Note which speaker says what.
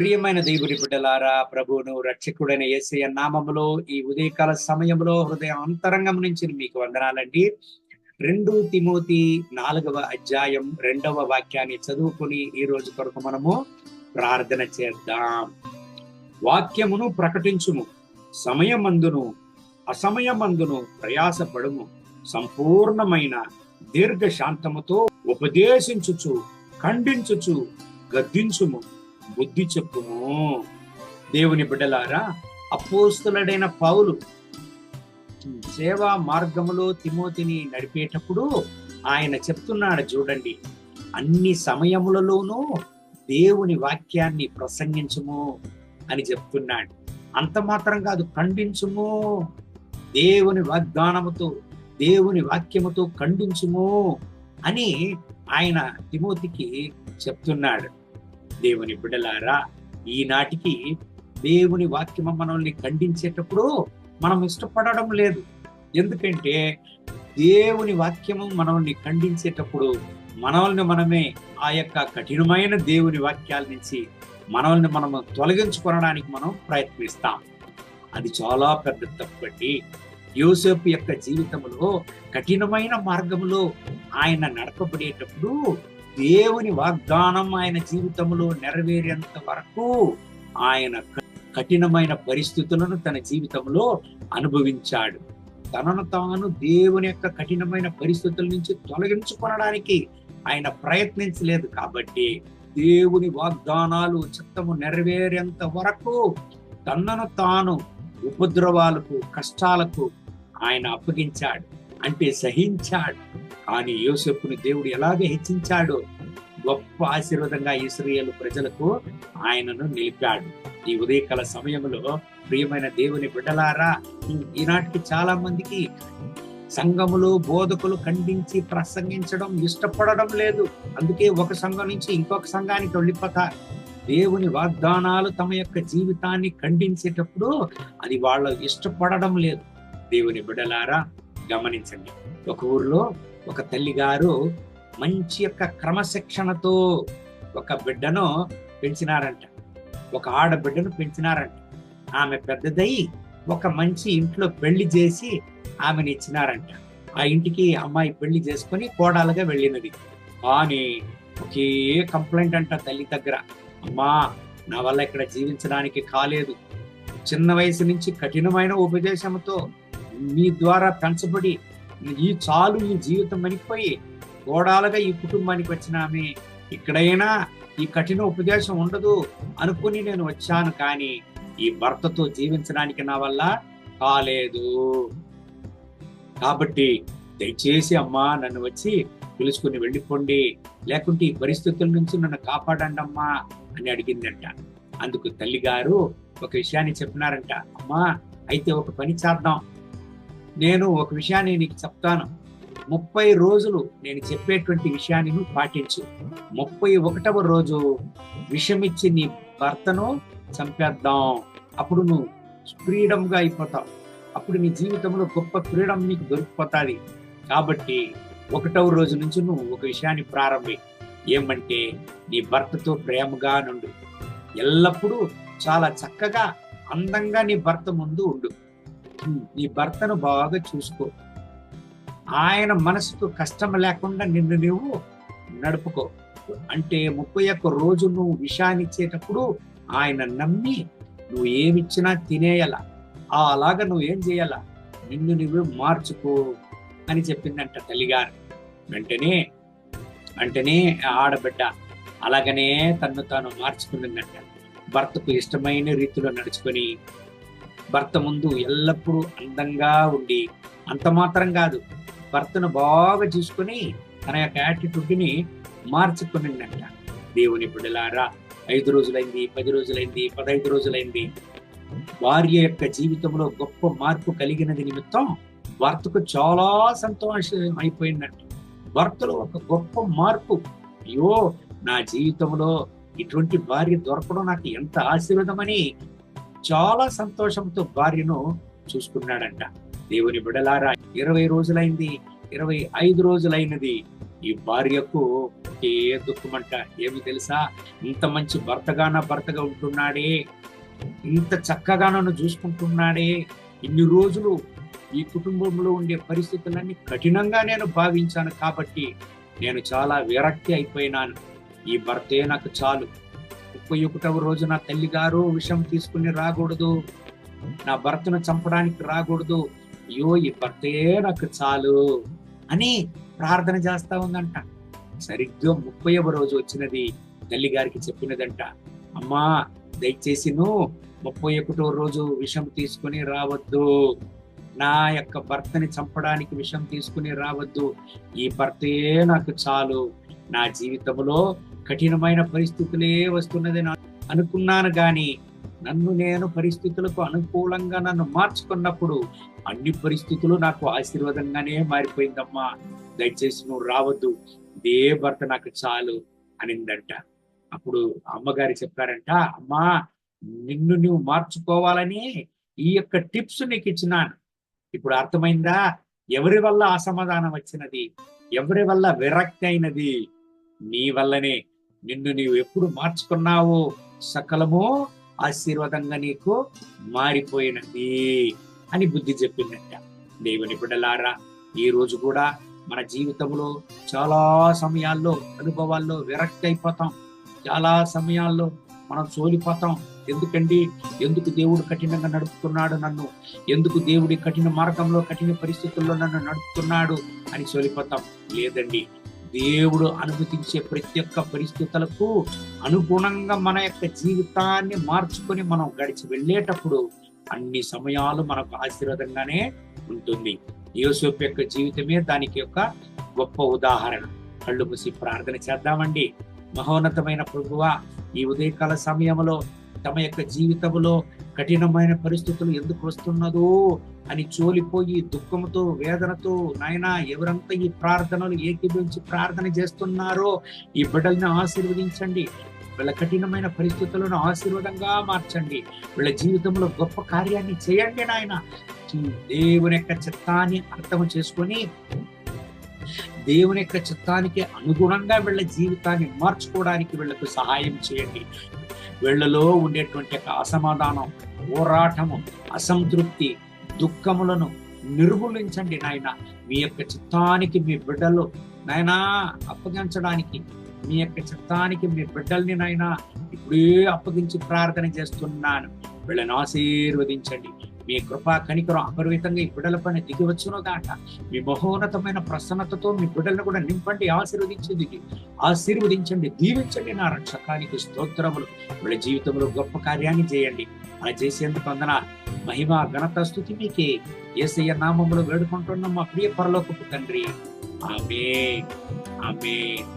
Speaker 1: ప్రియమైన దేవుని బిడ్డలారా, ప్రభువును రక్షకుడైన యేసయ్య నామములో ఈ ఉదయకాల సమయంలో హృదయ అంతరంగం నుంచి మీకు వందనాలండి. 2 తిమోతి 4వ అధ్యాయం 2వ వాక్యాన్ని చదువుకొని ఈ రోజు కొరకు మనము ప్రార్థన చేద్దాం. వాక్యమును ప్రకటించుము, సమయమందును అసమయమందును ప్రయాసపడుము, సంపూర్ణమైన దీర్ఘ శాంతముతో ఉపదేశించుచు, ఖండించుచు, గద్దించుము, బుద్ధి చెప్పుము. దేవుని బిడ్డలారా, అపోస్తలుడైన పౌలు సేవా మార్గములో తిమోతిని నడిపేటప్పుడు ఆయన చెప్తున్నాడు చూడండి, అన్ని సమయములలోనూ దేవుని వాక్యాన్ని ప్రసంగించుము అని చెప్తున్నాడు. అంత మాత్రం కాదు, ఖండించుము, దేవుని వాగ్దానముతో దేవుని వాక్యముతో ఖండించుము అని ఆయన తిమోతికి చెప్తున్నాడు. దేవుని బిడ్డలారా, ఈనాటికి దేవుని వాక్యము మనల్ని ఖండించేటప్పుడు మనం ఇష్టపడడం లేదు. ఎందుకంటే దేవుని వాక్యము మనల్ని ఖండించేటప్పుడు మనల్ని ఆ యొక్క కఠినమైన దేవుని వాక్యాల నుంచి మనము తొలగించుకోవడానికి మనం ప్రయత్నిస్తాం. అది చాలా పెద్ద తప్పండి. యోసేపు యొక్క జీవితంలో కఠినమైన మార్గములో ఆయన నడపబడేటప్పుడు దేవుని వాగ్దానం ఆయన జీవితంలో నెరవేరేంత వరకు ఆయన కఠినమైన పరిస్థితులను తన జీవితంలో అనుభవించాడు. తనను తాను దేవుని యొక్క కఠినమైన పరిస్థితుల నుంచి తొలగించుకోవడానికి ఆయన ప్రయత్నించలేదు. కాబట్టి దేవుని వాగ్దానాలు చిత్తము నెరవేరేంత వరకు తనను తాను ఉపద్రవాలకు, కష్టాలకు ఆయన అప్పగించాడు, అంటే సహించాడు. కానీ యోసేపుని దేవుడు ఎలాగే హెచ్చించాడో గొప్ప ఆశీర్వాదంగా ఇశ్రాయేలు ప్రజలకు ఆయనను నిలిపాడు. ఈ ఉదయకాల సమయంలో ప్రియమైన దేవుని బిడ్డలారా, ఈనాటికి చాలా మందికి సంఘములో బోధకులు ఖండించి ప్రసంగించడం ఇష్టపడడం లేదు. అందుకే ఒక సంఘం నుంచి ఇంకొక సంఘానికి వెళ్ళిపోతారు. దేవుని వాగ్దానాలు తమ యొక్క జీవితాన్ని ఖండించేటప్పుడు అది వాళ్ళు ఇష్టపడడం లేదు. దేవుని బిడ్డలారా, గమనించండి. ఒక ఊర్లో ఒక తల్లి గారు మంచి యొక్క క్రమశిక్షణతో ఒక బిడ్డను పెంచినారంట, ఒక ఆడబిడ్డను పెంచినారంట. ఆమె పెద్దదై ఒక మంచి ఇంట్లో పెళ్లి చేసి ఆమెను ఇచ్చినారంట. ఆ ఇంటికి అమ్మాయి పెళ్లి చేసుకొని కోడలుగా వెళ్ళినది. కానీ ఒకే కంప్లైంట్ అంట తల్లి దగ్గర, అమ్మా నా వల్ల ఇక్కడ జీవించడానికి కాలేదు. చిన్న వయసు నుంచి కఠినమైన ఉపదేశంతో మీ ద్వారా పెంచబడి ఈ జీవితం మనిపోయి కోడాలుగా ఈ కుటుంబానికి వచ్చిన ఆమె ఇక్కడైనా ఈ కఠిన ఉపదేశం ఉండదు అనుకుని నేను వచ్చాను, కానీ ఈ భర్తతో జీవించడానికి నా వల్ల కాలేదు. కాబట్టి దయచేసి అమ్మా నన్ను వచ్చి పిలుచుకుని వెళ్ళిపోండి, లేకుంటే ఈ పరిస్థితుల నుంచి నన్ను కాపాడండి అమ్మా అని అడిగిందంట. అందుకు తల్లిగారు ఒక విషయాన్ని చెప్పినారంట, అమ్మా అయితే ఒక పని చేద్దాం, నేను ఒక విషయాన్ని నీకు చెప్తాను, 30 రోజులు నేను చెప్పేటువంటి విషయాన్ని నువ్వు పాటించు. 31వ రోజు విషమిచ్చి నీ భర్తను చంపేద్దాం. అప్పుడు నువ్వు ఫ్రీడమ్ గా అయిపోతావు. అప్పుడు నీ జీవితంలో గొప్ప ఫ్రీడమ్ నీకు దొరికిపోతుంది. కాబట్టి 1వ రోజు నుంచి నువ్వు ఒక విషయాన్ని ప్రారంభి. ఏమంటే నీ భర్తతో ప్రేమగా నుండు, ఎల్లప్పుడూ చాలా చక్కగా అందంగా నీ భర్త ముందు ఉండు, నీ భర్తను బాగా చూసుకో, ఆయన మనసుకు కష్టం లేకుండా నిన్ను నువ్వు నడుపుకో. అంటే 31 రోజు నువ్వు విషయాన్ని ఇచ్చేటప్పుడు ఆయన నమ్మి నువ్వు ఏమిచ్చినా తినేయాల, అలాగా నువ్వు ఏం చేయాల, నిన్ను నువ్వు మార్చుకో అని చెప్పిందంట తల్లిగారు. వెంటనే ఆడబిడ్డ అలాగనే తను తాను మార్చుకునిందంట. భర్తకు ఇష్టమైన రీతిలో నడుచుకొని భర్త ముందు ఎల్లప్పుడూ అందంగా ఉండి, అంత మాత్రం కాదు భర్తను బాగా చూసుకొని తన యొక్క యాటిట్యూడ్ని మార్చుకునిందంట. దేవుని బిడ్డలారా, 5 రోజులైంది, 10 రోజులైంది, 15 రోజులైంది. భార్య యొక్క జీవితంలో గొప్ప మార్పు కలిగినది నిమిత్తం భర్తకు చాలా సంతోషం అయిపోయిందంట. భర్తలో ఒక గొప్ప మార్పు, అయ్యో నా జీవితంలో ఇటువంటి భార్య దొరకడం నాకు ఎంత ఆశీర్వాదమని చాలా సంతోషంతో భార్యను చూసుకున్నాడంట. దేవుని బిడ్డలారా, 20 రోజులైంది, 25 రోజులైనది. ఈ భార్యకు ఒకే దుఃఖమంట. ఏమి తెలుసా, ఇంత మంచి భర్తగా నా భర్తగా ఉంటున్నాడే, ఇంత చక్కగా నన్ను చూసుకుంటున్నాడే, ఇన్ని రోజులు ఈ కుటుంబంలో ఉండే పరిస్థితులన్నీ కఠినంగా నేను భావించాను కాబట్టి నేను చాలా విరక్తి అయిపోయినాను. ఈ భర్తే నాకు చాలు. 31వ రోజు నా తల్లి గారు విషం తీసుకుని రాకూడదు, నా భర్తను చంపడానికి రాకూడదు, అయ్యో ఈ భర్తే నాకు చాలు అని ప్రార్థన చేస్తా ఉందంట. సరిగ్గా 30వ రోజు వచ్చినది. తల్లి గారికి చెప్పినదంట, అమ్మా దయచేసి నువ్వు 31వ రోజు విషం తీసుకుని రావద్దు, నా యొక్క భర్తని చంపడానికి విషం తీసుకుని రావద్దు, ఈ భర్తే నాకు చాలు. నా జీవితంలో కఠినమైన పరిస్థితులే వస్తున్నది అనుకున్నాను గాని నన్ను నేను పరిస్థితులకు అనుకూలంగా నన్ను మార్చుకున్నప్పుడు అన్ని పరిస్థితులు నాకు ఆశీర్వాదంగానే మారిపోయిందమ్మా, దయచేసి నువ్వు రావద్దు, ఇదే భర్త నాకు చాలు అనిందంట. అప్పుడు అమ్మగారు చెప్పారంట, అమ్మా నిన్ను నువ్వు మార్చుకోవాలని ఈ యొక్క టిప్స్ నీకు ఇచ్చినాను, ఇప్పుడు అర్థమైందా? ఎవరి వల్ల అసమాధానం వచ్చినది, ఎవరి వల్ల విరక్తి అయినది? నీ వల్లనే. నిన్ను నీవు ఎప్పుడు మార్చుకున్నావో సకలము ఆశీర్వాదంగా నీకు మారిపోయినది అని బుద్ధి చెప్పిందంట. దేవుని బిడ్డలారా, ఈ రోజు కూడా మన జీవితంలో చాలా సమయాల్లో అనుభవాల్లో విరక్తి అయిపోతాం, చాలా సమయాల్లో మనం సోలిపోతాం. ఎందుకండి, ఎందుకు దేవుడు కఠినంగా నడుపుతున్నాడు నన్ను, ఎందుకు దేవుడి కఠిన మార్గంలో కఠిన పరిస్థితుల్లో నన్ను నడుపుతున్నాడు అని సోలిపోతాం. లేదండి, దేవుడు అనుమతించే ప్రతి ఒక్క పరిస్థితులకు అనుగుణంగా మన యొక్క జీవితాన్ని మార్చుకొని మనం గడిచి వెళ్ళేటప్పుడు అన్ని సమయాలు మనకు ఆశీర్వాదంగానే ఉంటుంది. యోసేపు యొక్క జీవితమే దానికి యొక్క గొప్ప ఉదాహరణ. కళ్ళు మూసి ప్రార్థన చేద్దామండి. మహోన్నతమైన ప్రభువా, ఈ ఉదయకాల సమయంలో తమ యొక్క జీవితంలో కఠినమైన పరిస్థితులు ఎందుకు వస్తున్నదో అని చోలిపోయి దుఃఖంతో వేదనతో నాయనా ఎవరంతా ఈ ప్రార్థనలు ఏకీభవించి ప్రార్థన చేస్తున్నారో ఈ బిడ్డల్ని ఆశీర్వదించండి. వీళ్ళ కఠినమైన పరిస్థితులను ఆశీర్వాదంగా మార్చండి. వీళ్ళ జీవితంలో గొప్ప కార్యాన్ని చేయండి నాయన. దేవుని యొక్క చిత్తాన్ని అర్థం చేసుకొని దేవుని యొక్క చిత్తానికి అనుగుణంగా వీళ్ళ జీవితాన్ని మార్చుకోవడానికి వీళ్ళకు సహాయం చేయండి. వీళ్ళలో ఉండేటువంటి అసమాధానం, పోరాటము, అసంతృప్తి, దుఃఖములను నిర్మూలించండి నాయన. మీ యొక్క చిత్తానికి మీ బిడ్డలు నాయనా అప్పగించడానికి, మీ యొక్క చిత్తానికి మీ బిడ్డల్ని నాయన ఇప్పుడే అప్పగించి ప్రార్థన చేస్తున్నాను. వీళ్ళని ఆశీర్వదించండి. మీ కృపా కనికరం అపరిమితంగా ఈ బిడ్డల పైన దిగివచ్చును గాక. మీ మహోన్నతమైన ప్రసన్నతతో మీ బిడ్డలను కూడా నింపండి, ఆశీర్వదించండి, దీవించండి. నా రక్షకానికి స్తోత్రములు. వీళ్ళ జీవితంలో గొప్ప కార్యాన్ని చేయండి. అలా చేసేందుకు వందనాలు. మహిమ ఘనత స్తుతి మీకే. యేసయ్య నామములో వేడుకుంటున్నాం మా ప్రియ పరలోకపు తండ్రి. ఆమేన్, ఆమేన్.